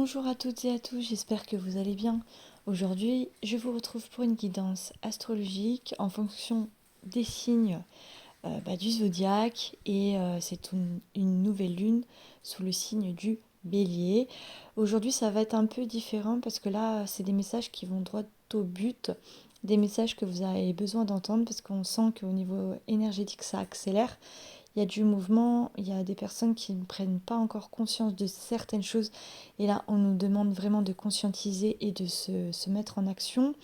Bonjour à toutes et à tous, j'espère que vous allez bien. Aujourd'hui, je vous retrouve pour une guidance astrologique en fonction des signes du zodiaque et c'est une nouvelle lune sous le signe du Bélier. Aujourd'hui, ça va être un peu différent parce que là, c'est des messages qui vont droit au but, des messages que vous avez besoin d'entendre parce qu'on sent qu'au niveau énergétique, ça accélère. Il y a du mouvement, il y a des personnes qui ne prennent pas encore conscience de certaines choses. Et là, on nous demande vraiment de conscientiser et de se mettre en action.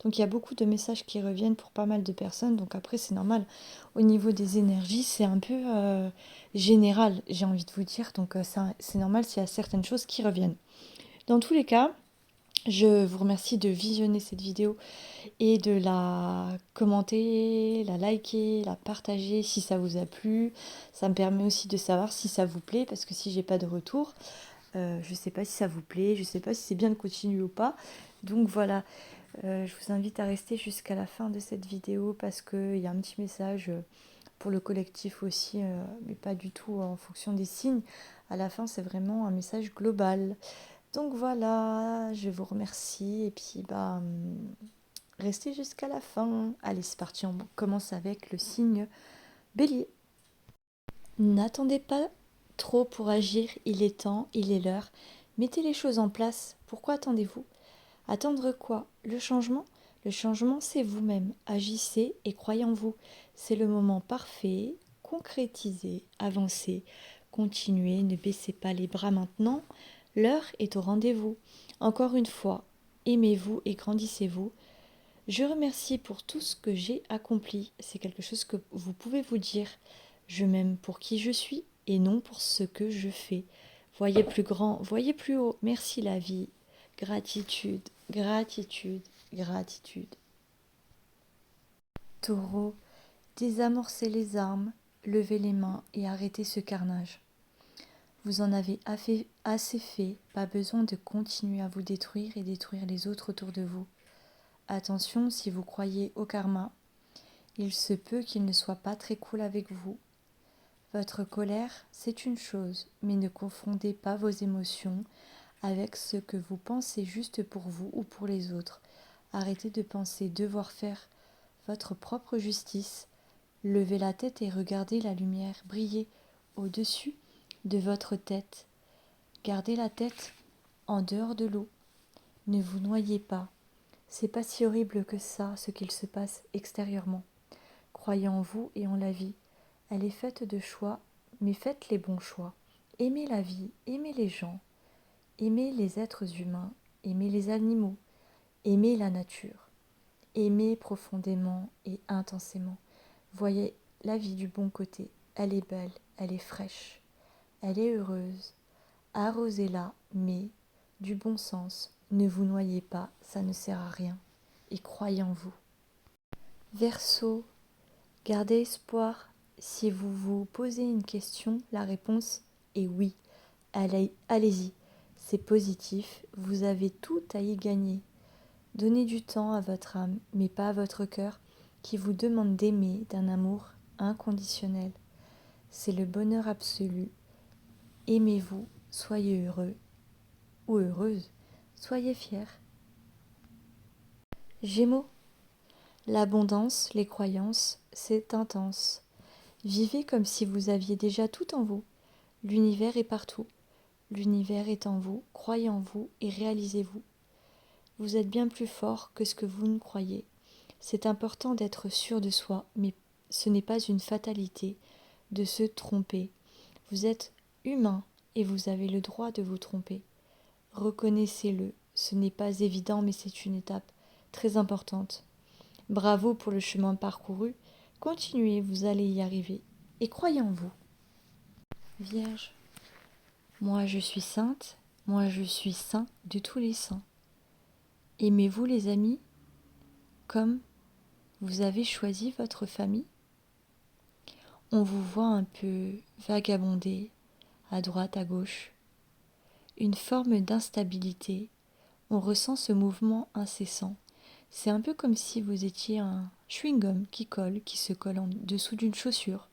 Donc il y a beaucoup de messages qui reviennent pour pas mal de personnes. Donc après, c'est normal. Au niveau des énergies, c'est un peu général, j'ai envie de vous dire. Donc c'est normal s'il y a certaines choses qui reviennent. Dans tous les cas, je vous remercie de visionner cette vidéo et de la commenter, la liker, la partager si ça vous a plu. Ça me permet aussi de savoir si ça vous plaît, parce que si j'ai pas de retour, je sais pas si ça vous plaît, je sais pas si c'est bien de continuer ou pas. Donc voilà, je vous invite à rester jusqu'à la fin de cette vidéo parce qu'il y a un petit message pour le collectif aussi, mais pas du tout en fonction des signes. À la fin, c'est vraiment un message global. Donc voilà, je vous remercie et puis restez jusqu'à la fin. Allez, c'est parti, on commence avec le signe Bélier. N'attendez pas trop pour agir, il est temps, il est l'heure. Mettez les choses en place. Pourquoi attendez-vous? Attendre quoi? Le changement? Le changement, c'est vous-même. Agissez et croyez en vous. C'est le moment parfait. Concrétisez, avancez, continuez, ne baissez pas les bras maintenant. L'heure est au rendez-vous. Encore une fois, aimez-vous et grandissez-vous. Je remercie pour tout ce que j'ai accompli. C'est quelque chose que vous pouvez vous dire. Je m'aime pour qui je suis et non pour ce que je fais. Voyez plus grand, voyez plus haut. Merci la vie. Gratitude, gratitude, gratitude. Taureau, désamorcez les armes, levez les mains et arrêtez ce carnage. Vous en avez assez fait, pas besoin de continuer à vous détruire et détruire les autres autour de vous. Attention, si vous croyez au karma, il se peut qu'il ne soit pas très cool avec vous. Votre colère, c'est une chose, mais ne confondez pas vos émotions avec ce que vous pensez juste pour vous ou pour les autres. Arrêtez de penser devoir faire votre propre justice. Levez la tête et regardez la lumière briller au-dessus de votre tête. Gardez la tête en dehors de l'eau. Ne vous noyez pas. C'est pas si horrible que ça, ce qu'il se passe extérieurement. Croyez en vous et en la vie. Elle est faite de choix, mais faites les bons choix. Aimez la vie, aimez les gens, aimez les êtres humains, aimez les animaux, aimez la nature. Aimez profondément et intensément. Voyez la vie du bon côté. Elle est belle, elle est fraîche, elle est heureuse. Arrosez-la, mais du bon sens. Ne vous noyez pas, ça ne sert à rien. Et croyez en vous. Verseau, gardez espoir. Si vous vous posez une question, la réponse est oui. Allez-y, c'est positif, vous avez tout à y gagner. Donnez du temps à votre âme, mais pas à votre cœur, qui vous demande d'aimer d'un amour inconditionnel. C'est le bonheur absolu. Aimez-vous, soyez heureux ou heureuse, soyez fiers. Gémeaux, l'abondance, les croyances, c'est intense. Vivez comme si vous aviez déjà tout en vous. L'univers est partout. L'univers est en vous, croyez en vous et réalisez-vous. Vous êtes bien plus fort que ce que vous ne croyez. C'est important d'être sûr de soi, mais ce n'est pas une fatalité de se tromper. Vous êtes humain et vous avez le droit de vous tromper. Reconnaissez-le, ce n'est pas évident mais c'est une étape très importante. Bravo pour le chemin parcouru, continuez, vous allez y arriver et croyez en vous. Vierge, moi je suis sainte, moi je suis saint de tous les saints. Aimez-vous les amis comme vous avez choisi votre famille? On vous voit un peu vagabonder à droite, à gauche. Une forme d'instabilité. On ressent ce mouvement incessant. C'est un peu comme si vous étiez un chewing-gum qui colle, qui se colle en dessous d'une chaussure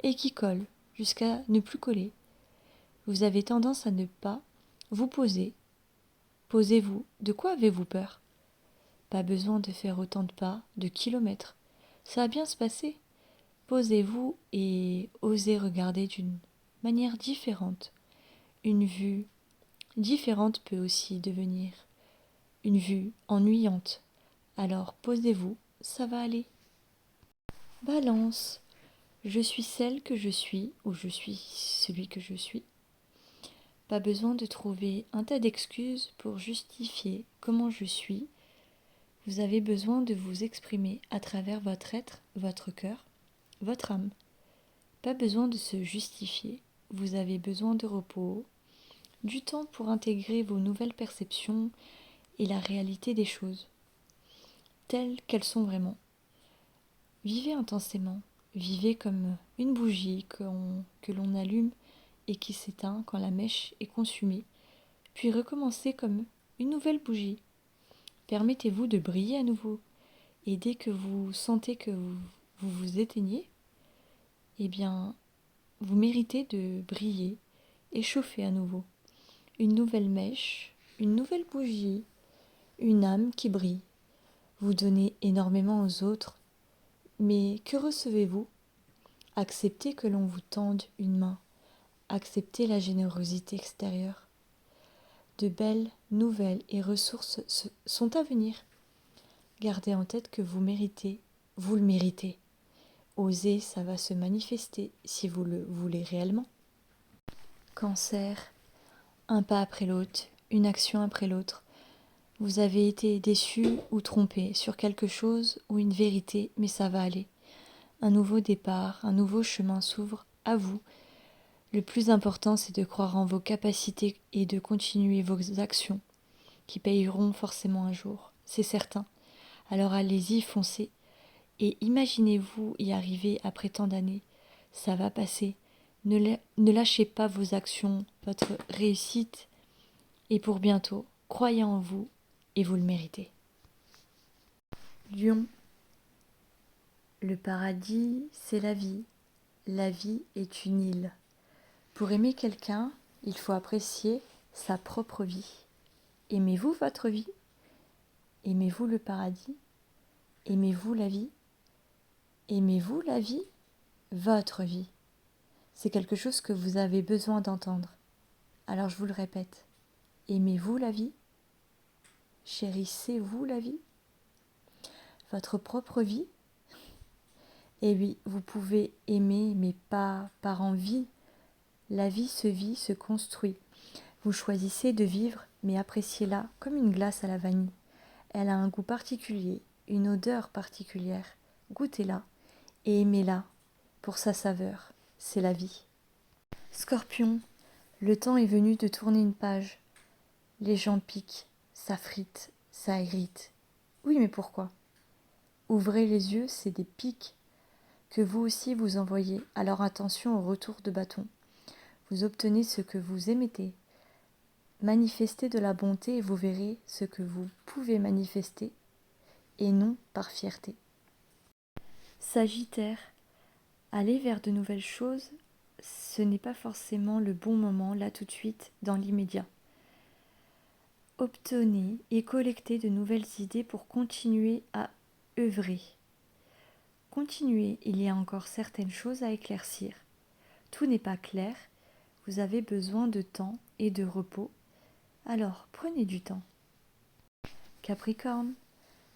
et qui colle jusqu'à ne plus coller. Vous avez tendance à ne pas vous poser, Posez-vous, de quoi avez-vous peur? Pas besoin de faire autant de pas, de kilomètres. Ça va bien se passer. Posez-vous et osez regarder d'une manière différente. Une vue différente peut aussi devenir une vue ennuyante. Alors posez-vous, ça va aller. Balance. Je suis celle que je suis ou je suis celui que je suis. Pas besoin de trouver un tas d'excuses pour justifier comment je suis. Vous avez besoin de vous exprimer à travers votre être, votre cœur, votre âme. Pas besoin de se justifier. Vous avez besoin de repos, du temps pour intégrer vos nouvelles perceptions et la réalité des choses, telles qu'elles sont vraiment. Vivez intensément. Vivez comme une bougie que l'on allume et qui s'éteint quand la mèche est consumée, puis recommencez comme une nouvelle bougie. Permettez-vous de briller à nouveau. Et dès que vous sentez que vous vous éteignez, eh bien, vous méritez de briller et chauffer à nouveau. Une nouvelle mèche, une nouvelle bougie, une âme qui brille. Vous donnez énormément aux autres, mais que recevez-vous? Acceptez que l'on vous tende une main. Acceptez la générosité extérieure. De belles nouvelles et ressources sont à venir. Gardez en tête que vous le méritez. Osez, ça va se manifester si vous le voulez réellement. Cancer, un pas après l'autre, une action après l'autre. Vous avez été déçu ou trompé sur quelque chose ou une vérité, mais ça va aller. Un nouveau départ, un nouveau chemin s'ouvre à vous. Le plus important, c'est de croire en vos capacités et de continuer vos actions, qui payeront forcément un jour, c'est certain. Alors allez-y, foncez, et imaginez-vous y arriver après tant d'années. Ça va passer. Ne lâchez pas vos actions, votre réussite est pour bientôt. Croyez en vous et vous le méritez. Lion, le paradis, c'est la vie. La vie est une île. Pour aimer quelqu'un, il faut apprécier sa propre vie. Aimez-vous votre vie? Aimez-vous le paradis? Aimez-vous la vie? Aimez-vous la vie? Votre vie. C'est quelque chose que vous avez besoin d'entendre. Alors je vous le répète. Aimez-vous la vie? Chérissez-vous la vie? Votre propre vie? Eh oui, vous pouvez aimer, mais pas par envie. La vie se vit, se construit. Vous choisissez de vivre, mais appréciez-la comme une glace à la vanille. Elle a un goût particulier, une odeur particulière. Goûtez-la et aimez-la pour sa saveur. C'est la vie. Scorpion, le temps est venu de tourner une page. Les gens piquent, ça frite, ça irrite. Oui, mais pourquoi? Ouvrez les yeux, c'est des pics que vous aussi vous envoyez. Alors attention au retour de bâton. Vous obtenez ce que vous émettez. Manifestez de la bonté et vous verrez ce que vous pouvez manifester et non par fierté. Sagittaire, aller vers de nouvelles choses, ce n'est pas forcément le bon moment là tout de suite dans l'immédiat. Obtenez et collectez de nouvelles idées pour continuer à œuvrer. Continuez, il y a encore certaines choses à éclaircir. Tout n'est pas clair, vous avez besoin de temps et de repos, alors prenez du temps. Capricorne,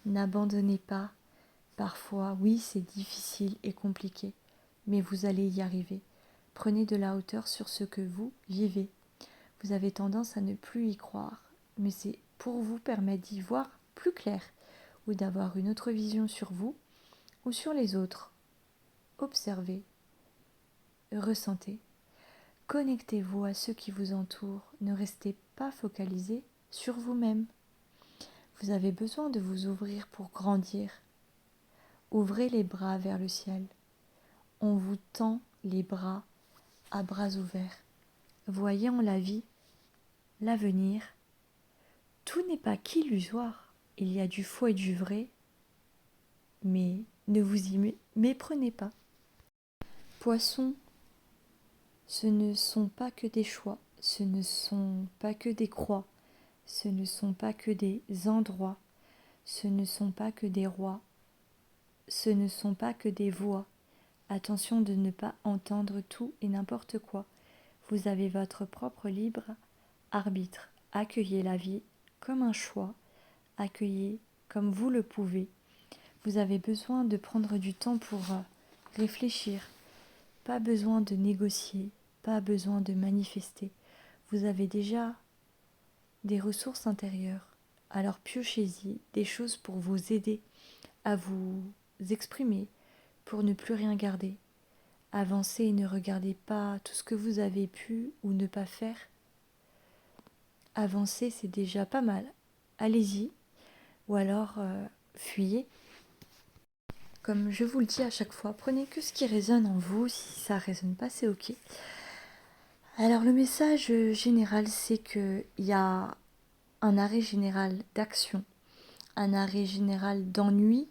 n'abandonnez pas. Parfois, oui, c'est difficile et compliqué, mais vous allez y arriver. Prenez de la hauteur sur ce que vous vivez. Vous avez tendance à ne plus y croire, mais c'est pour vous permettre d'y voir plus clair ou d'avoir une autre vision sur vous ou sur les autres. Observez, ressentez. Connectez-vous à ceux qui vous entourent. Ne restez pas focalisé sur vous-même. Vous avez besoin de vous ouvrir pour grandir. Ouvrez les bras vers le ciel. On vous tend les bras à bras ouverts. Voyez en la vie l'avenir. Tout n'est pas qu'illusoire. Il y a du faux et du vrai. Mais ne vous y méprenez pas. Poisson, ce ne sont pas que des choix. Ce ne sont pas que des croix. Ce ne sont pas que des endroits, ce ne sont pas que des rois, ce ne sont pas que des voix. Attention de ne pas entendre tout et n'importe quoi. Vous avez votre propre libre arbitre. Accueillez la vie comme un choix, accueillez comme vous le pouvez. Vous avez besoin de prendre du temps pour réfléchir, pas besoin de négocier, pas besoin de manifester. Vous avez déjà des ressources intérieures. Alors piochez-y des choses pour vous aider à vous exprimer, pour ne plus rien garder. Avancez et ne regardez pas tout ce que vous avez pu ou ne pas faire. Avancer, c'est déjà pas mal. Allez-y, ou alors fuyez. Comme je vous le dis à chaque fois, prenez que ce qui résonne en vous. Si ça résonne pas, c'est ok. Alors le message général, c'est qu'il y a un arrêt général d'action, un arrêt général d'ennui,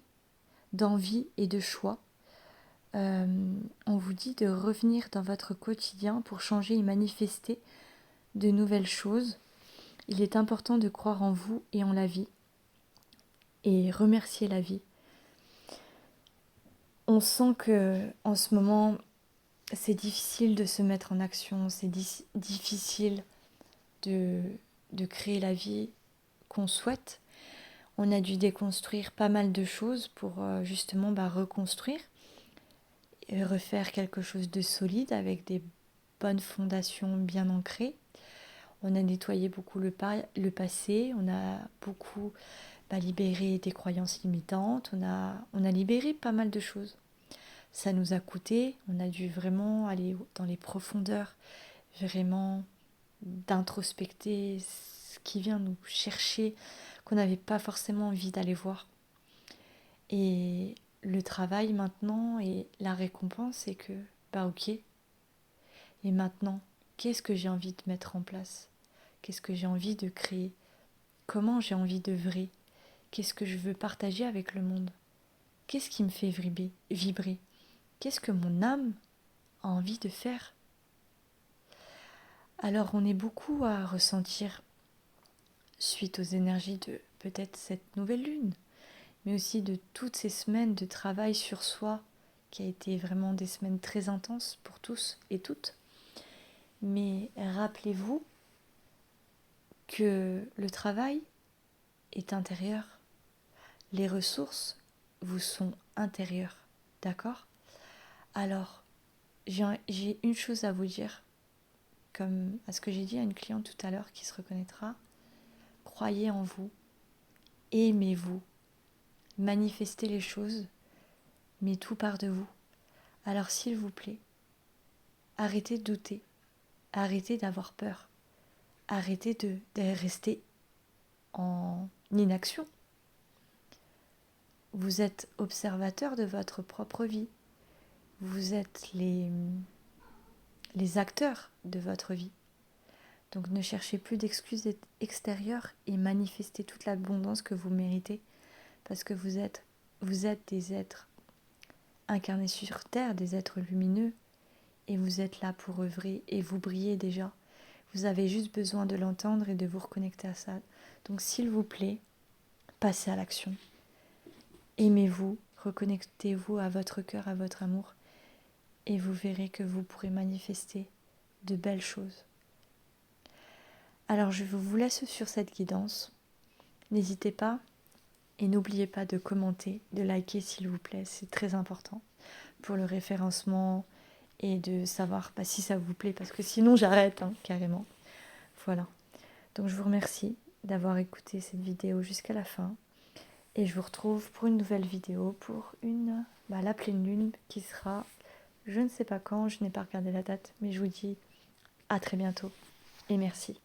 d'envie et de choix. On vous dit de revenir dans votre quotidien pour changer et manifester de nouvelles choses. Il est important de croire en vous et en la vie et remercier la vie. On sent que en ce moment, c'est difficile de se mettre en action, c'est difficile de créer la vie qu'on souhaite. On a dû déconstruire pas mal de choses pour justement reconstruire et refaire quelque chose de solide avec des bonnes fondations bien ancrées. On a nettoyé beaucoup le passé, on a beaucoup libéré des croyances limitantes, on a libéré pas mal de choses. Ça nous a coûté, on a dû vraiment aller dans les profondeurs, vraiment d'introspecter ce qui vient nous chercher, qu'on n'avait pas forcément envie d'aller voir. Et le travail maintenant et la récompense, c'est que, ok, et maintenant, qu'est-ce que j'ai envie de mettre en place? Qu'est-ce que j'ai envie de créer? Comment j'ai envie d'œuvrer? Qu'est-ce que je veux partager avec le monde? Qu'est-ce qui me fait vibrer? Qu'est-ce que mon âme a envie de faire? Alors on est beaucoup à ressentir suite aux énergies de peut-être cette nouvelle lune, mais aussi de toutes ces semaines de travail sur soi, qui a été vraiment des semaines très intenses pour tous et toutes. Mais rappelez-vous que le travail est intérieur. Les ressources vous sont intérieures, d'accord? Alors, j'ai une chose à vous dire, comme à ce que j'ai dit à une cliente tout à l'heure qui se reconnaîtra. Croyez en vous, aimez-vous, manifestez les choses, mais tout part de vous. Alors s'il vous plaît, arrêtez de douter, arrêtez d'avoir peur, arrêtez de rester en inaction. Vous êtes observateur de votre propre vie, vous êtes les acteurs de votre vie. Donc ne cherchez plus d'excuses extérieures et manifestez toute l'abondance que vous méritez, parce que vous êtes des êtres incarnés sur Terre, des êtres lumineux, et vous êtes là pour œuvrer et vous brillez déjà. Vous avez juste besoin de l'entendre et de vous reconnecter à ça. Donc s'il vous plaît, passez à l'action. Aimez-vous, reconnectez-vous à votre cœur, à votre amour, et vous verrez que vous pourrez manifester de belles choses. Alors je vous laisse sur cette guidance. N'hésitez pas et n'oubliez pas de commenter, de liker s'il vous plaît, c'est très important pour le référencement et de savoir si ça vous plaît, parce que sinon j'arrête carrément. Voilà. Donc je vous remercie d'avoir écouté cette vidéo jusqu'à la fin et je vous retrouve pour une nouvelle vidéo pour la pleine lune qui sera, je ne sais pas quand, je n'ai pas regardé la date, mais je vous dis à très bientôt et merci.